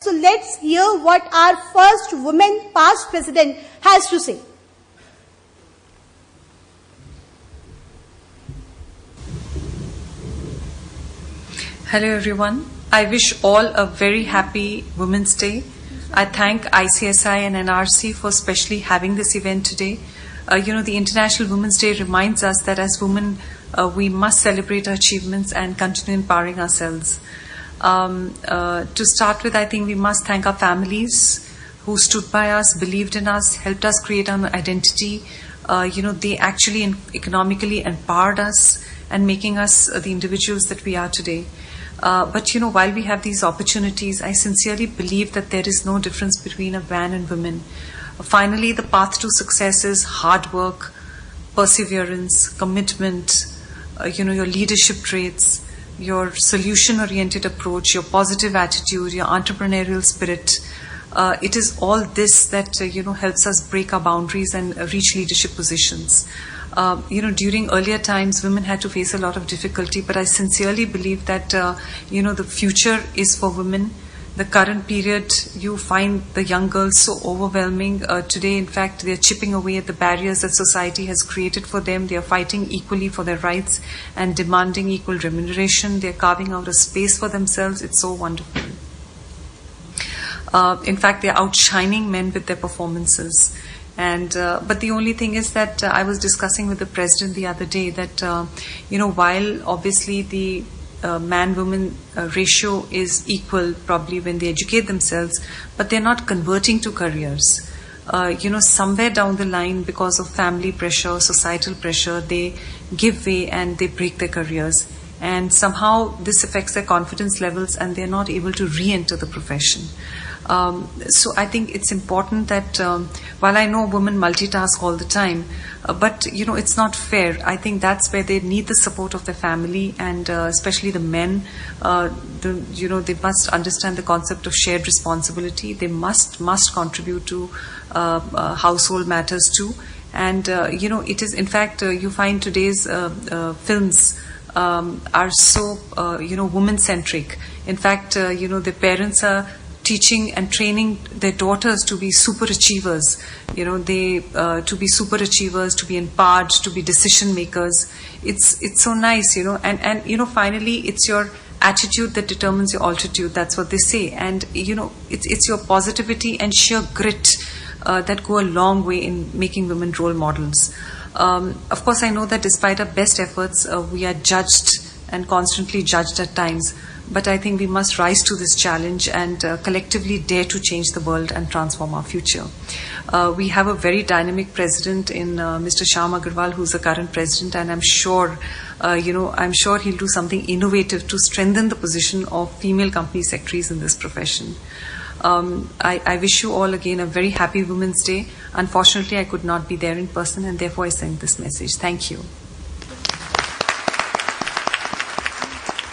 So let's hear what our first woman past president has to say. Hello everyone. I wish all a very happy Women's Day. I thank ICSI and NRC for specially having this event today. The International Women's Day reminds us that as women, we must celebrate our achievements and continue empowering ourselves. To start with, I think we must thank our families who stood by us, believed in us, helped us create our identity. They actually economically empowered us and making us the individuals that we are today. But while we have these opportunities, I sincerely believe that there is no difference between a man and women. Finally, the path to success is hard work, perseverance, commitment, your leadership traits, your solution-oriented approach, your positive attitude, your entrepreneurial spirit. It is all this that, helps us break our boundaries and reach leadership positions. During earlier times, women had to face a lot of difficulty, but I sincerely believe that, the future is for women. The current period, you find the young girls so overwhelming. Today, in fact, they're chipping away at the barriers that society has created for them. They're fighting equally for their rights and demanding equal remuneration. They're carving out a space for themselves. It's so wonderful. In fact, they're outshining men with their performances. But the only thing is that I was discussing with the president the other day that, while obviously the man-woman ratio is equal probably when they educate themselves, but they're not converting to careers. Somewhere down the line, because of family pressure, societal pressure, they give way and they break their careers. And somehow this affects their confidence levels and they're not able to re-enter the profession. So I think it's important that while I know women multitask all the time, but it's not fair. I think that's where they need the support of their family and especially the men. They must understand the concept of shared responsibility. They must contribute to household matters too. And it is in fact you find today's films are so woman centric. In fact, the parents are teaching and training their daughters to be super achievers, to be super achievers, to be empowered, to be decision makers. It's so nice, and finally it's your attitude that determines your altitude. That's what they say. And, it's your positivity and sheer grit that go a long way in making women role models. Of course, I know that despite our best efforts, we are judged and constantly judged at times. But I think we must rise to this challenge and collectively dare to change the world and transform our future. We have a very dynamic president in Mr. Shyam Agarwal, who's the current president, and I'm sure he'll do something innovative to strengthen the position of female company secretaries in this profession. I wish you all again a very happy Women's Day. Unfortunately, I could not be there in person, and therefore I send this message. Thank you.